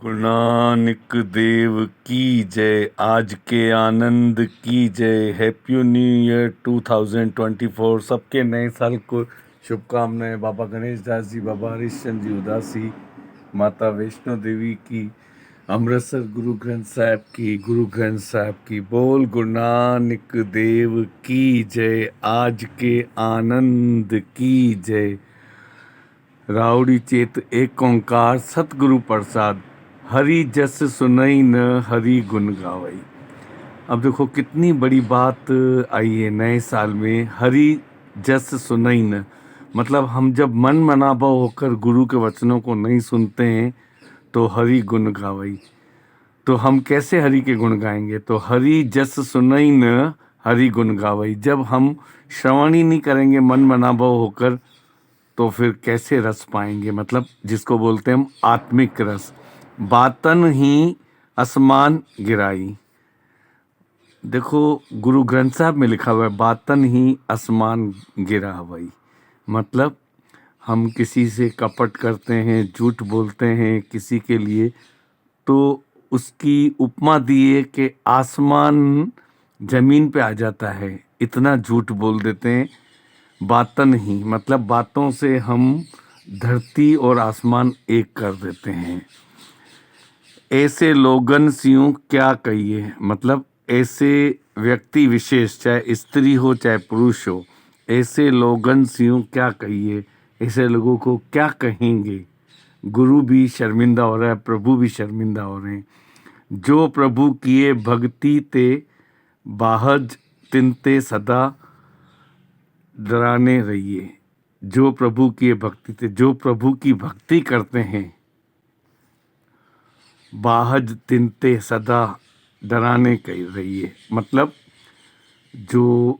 गुरु नानक देव की जय। आज के आनंद की जय। Happy new year 2024। सबके नए साल को शुभकामनाएं। बाबा गणेश दास जी, बाबा हरिश्चंद्र जी उदासी, माता वैष्णो देवी की, अमृतसर गुरु ग्रंथ साहब की, गुरु ग्रंथ साहब की। बोल गुरु नानक देव की जय। आज के आनंद की जय। राउड़ी चेत एक ओंकार सतगुरु प्रसाद, हरि जस सुनई न हरि गुण गावई। अब देखो कितनी बड़ी बात आई है नए साल में, हरि जस सुनई न। मतलब हम जब मन मनाबा होकर गुरु के वचनों को नहीं सुनते हैं तो हरि गुण गावई। तो हम कैसे हरि के गुण गाएंगे? तो हरि जस सुनई न हरि गुण गावई। जब हम श्रवण ही नहीं करेंगे मन मनाबा होकर तो फिर कैसे रस पाएंगे? मतलब जिसको बोलते हैं हम आत्मिक रस। बातन ही आसमान गिराई। देखो गुरु ग्रंथ साहब में लिखा हुआ है बातन ही आसमान गिरा हवई। मतलब हम किसी से कपट करते हैं, झूठ बोलते हैं किसी के लिए, तो उसकी उपमा दिए कि आसमान जमीन पे आ जाता है, इतना झूठ बोल देते हैं। बातन ही मतलब बातों से हम धरती और आसमान एक कर देते हैं। ऐसे लोगन सियों क्या कहिए? मतलब ऐसे व्यक्ति विशेष, चाहे स्त्री हो चाहे पुरुष हो, ऐसे लोगन सियों क्या कहिए? ऐसे लोगों को क्या कहेंगे? गुरु भी शर्मिंदा हो रहा है, प्रभु भी शर्मिंदा हो रहे हैं। जो प्रभु किए भक्ति ते बाहज तिनते सदा डराने रहिए। जो प्रभु की भक्ति थे, जो प्रभु की भक्ति करते हैं, बाहज तिनते सदा डराने कह रहिए। मतलब जो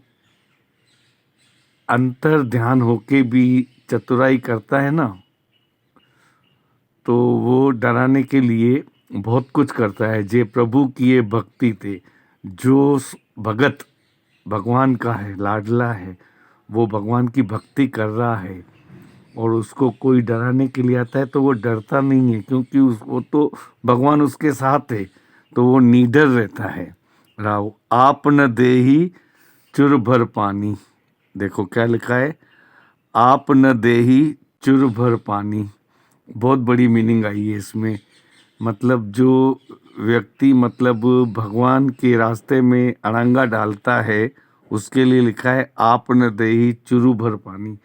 अंतर ध्यान होके भी चतुराई करता है ना, तो वो डराने के लिए बहुत कुछ करता है। जे प्रभु की ये भक्ति थे, जो भगत भगवान का है, लाडला है, वो भगवान की भक्ति कर रहा है और उसको कोई डराने के लिए आता है तो वो डरता नहीं है, क्योंकि वो तो भगवान उसके साथ है, तो वो निडर रहता है। राव आप न देही चुर भर पानी। देखो क्या लिखा है, आप न देही चुर भर पानी। बहुत बड़ी मीनिंग आई है इसमें। मतलब जो व्यक्ति मतलब भगवान के रास्ते में अड़ंगा डालता है, उसके लिए लिखा है आप न देही चुरू भर पानी।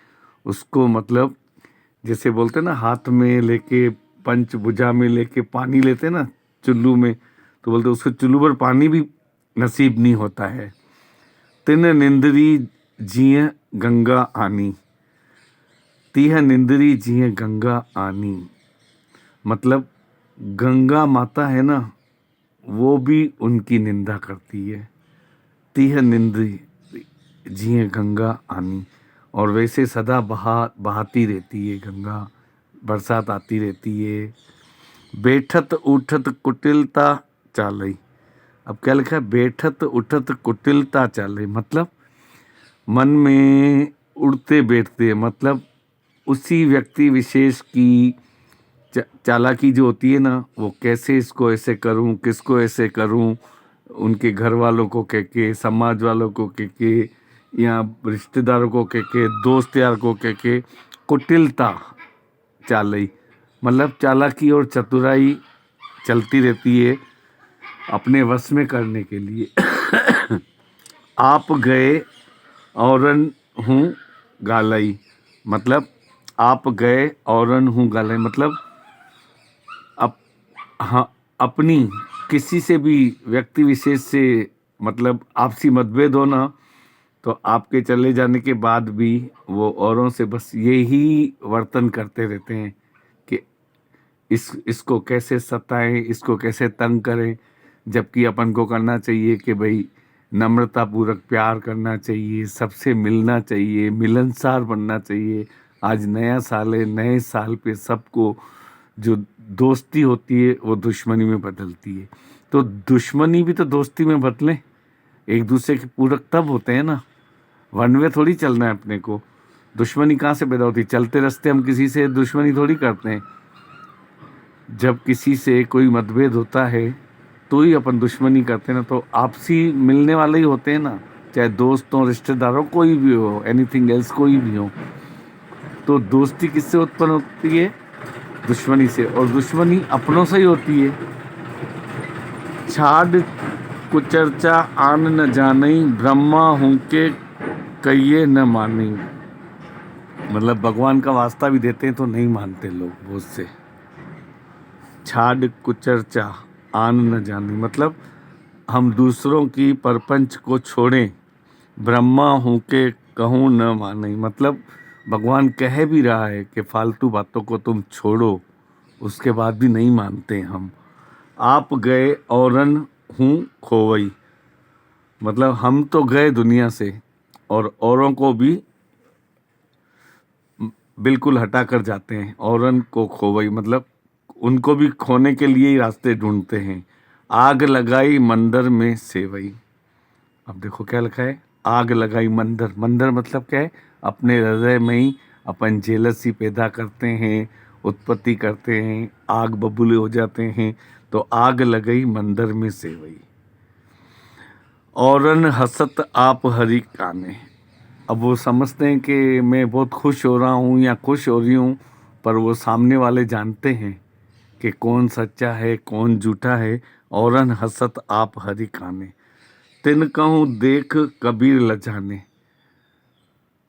उसको मतलब जैसे बोलते ना, हाथ में लेके पंच भुजा में लेके पानी लेते ना चुल्लू में, तो बोलते उसको चुल्लू भर पानी भी नसीब नहीं होता है। तिन निंदरी जिय गंगा आनी। तीह निंदरी जिय गंगा आनी। मतलब गंगा माता है ना, वो भी उनकी निंदा करती है। तीह निंदरी जिय गंगा आनी। और वैसे सदा बहाती रहती है गंगा, बरसात आती रहती है। बैठत उठत कुटिलता चालई। अब क्या लिखा है, बैठत उठत कुटिलता चालई। मतलब मन में उड़ते बैठते, मतलब उसी व्यक्ति विशेष की चालाकी जो होती है ना, वो कैसे इसको ऐसे करूं, किसको ऐसे करूं, उनके घर वालों को कह के, समाज वालों को कह के, या रिश्तेदारों को कह के, दोस्त यार को कह के, कुटिलता चालई। मतलब चालाकी और चतुराई चलती रहती है अपने वश में करने के लिए। आप गए औरन हूँ गालई। मतलब आप गए औरन हूँ गालई। मतलब हाँ, अपनी किसी से भी व्यक्ति विशेष से मतलब आपसी मतभेद हो ना, तो आपके चले जाने के बाद भी वो औरों से बस यही वर्तन करते रहते हैं कि इसको कैसे सताएं, इसको कैसे तंग करें। जबकि अपन को करना चाहिए कि भाई नम्रता पूर्वक प्यार करना चाहिए, सबसे मिलना चाहिए, मिलनसार बनना चाहिए। आज नया साल है, नए साल पे सबको जो दोस्ती होती है वो दुश्मनी में बदलती है। तो दुश्मनी भी तो दोस्ती में बदलें। एक दूसरे के पूरक तब होते हैं ना, वन वे थोड़ी चलना है अपने को। दुश्मनी कहाँ से पैदा होती है? चलते रास्ते हम किसी से दुश्मनी थोड़ी करते हैं। जब किसी से कोई मतभेद होता है तो ही अपन दुश्मनी करते हैं ना, तो आपसी मिलने वाले ही होते हैं ना, चाहे दोस्त हो, रिश्तेदार हो, कोई भी हो, एनीथिंग एल्स कोई भी हो। तो दोस्ती किससे उत्पन्न होती है? दुश्मनी से, और दुश्मनी अपनों से ही होती है। छाड़ कुचर्चा आन न जानई, ब्रह्मा हूँ के कहिए न मानी। मतलब भगवान का वास्ता भी देते हैं तो नहीं मानते लोग बहुत से। छाड़ कुचर्चा आन न जानी, मतलब हम दूसरों की परपंच को छोड़ें, ब्रह्मा हूँ के कहूँ न माने। मतलब भगवान कह भी रहा है कि फालतू बातों को तुम छोड़ो, उसके बाद भी नहीं मानते हम। आप गए औरन हूँ खोवई, मतलब हम तो गए दुनिया से और औरों को भी बिल्कुल हटा कर जाते हैं। औरन को खोवई मतलब उनको भी खोने के लिए ही रास्ते ढूंढते हैं। आग लगाई मंदिर में सेवई। अब देखो क्या लिखा है, आग लगाई मंदिर। मंदिर मतलब क्या है? अपने हृदय में ही अपन जेलसी पैदा करते हैं, उत्पत्ति करते हैं, आग बबूले हो जाते हैं। तो आग लगाई मंदिर में सेवई। औरन हसत आप हरि काने। अब वो समझते हैं कि मैं बहुत खुश हो रहा हूँ या खुश हो रही हूँ, पर वो सामने वाले जानते हैं कि कौन सच्चा है कौन झूठा है। औरन हसत आप हरि काने, तिन कहूँ देख कबीर लजाने।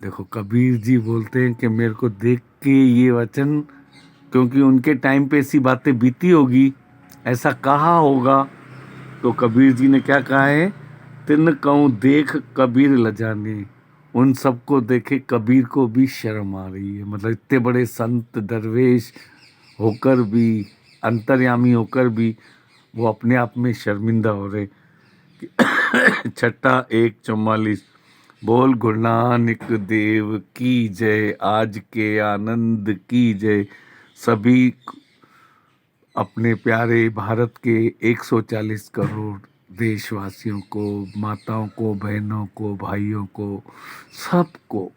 देखो कबीर जी बोलते हैं कि मेरे को देख के ये वचन, क्योंकि उनके टाइम पे ऐसी बातें बीती होगी, ऐसा कहा होगा, तो कबीर जी ने क्या कहा है? तिन कहूँ देख कबीर लजाने। उन सबको देखे कबीर को भी शर्म आ रही है। मतलब इतने बड़े संत दरवेश होकर भी, अंतर्यामी होकर भी वो अपने आप में शर्मिंदा हो रहे। छठा 1:44, बोल गुरु नानक देव की जय, आज के आनंद की जय। सभी अपने प्यारे भारत के 140 करोड़ देशवासियों को, माताओं को, बहनों को, भाइयों को, सबको,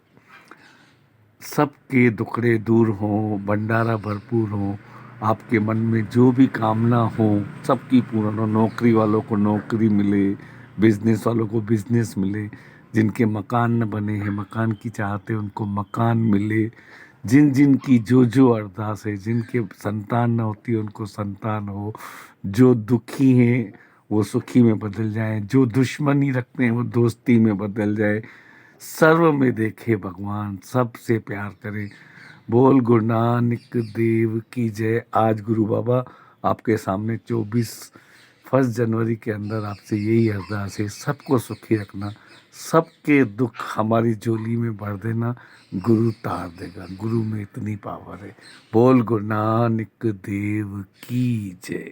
सबके दुखड़े दूर हों, भंडारा भरपूर हो, आपके मन में जो भी कामना हो सबकी पूर्ण हो। नौकरी वालों को नौकरी मिले, बिजनेस वालों को बिजनेस मिले, जिनके मकान न बने हैं मकान की चाहते हैं उनको मकान मिले, जिन जिन की जो जो अरदास है, जिनके संतान न होती है उनको संतान हो, जो दुखी हैं वो सुखी में बदल जाए, जो दुश्मनी रखते हैं वो दोस्ती में बदल जाए। सर्व में देखे भगवान, सबसे प्यार करे। बोल गुरु नानक देव की जय। आज गुरु बाबा आपके सामने 1 जनवरी के अंदर आपसे यही अरदास है, सबको सुखी रखना, सबके दुख हमारी झोली में भर देना, गुरु तार देगा। गुरु में इतनी पावर है। बोल गुरु नानक देव की जय।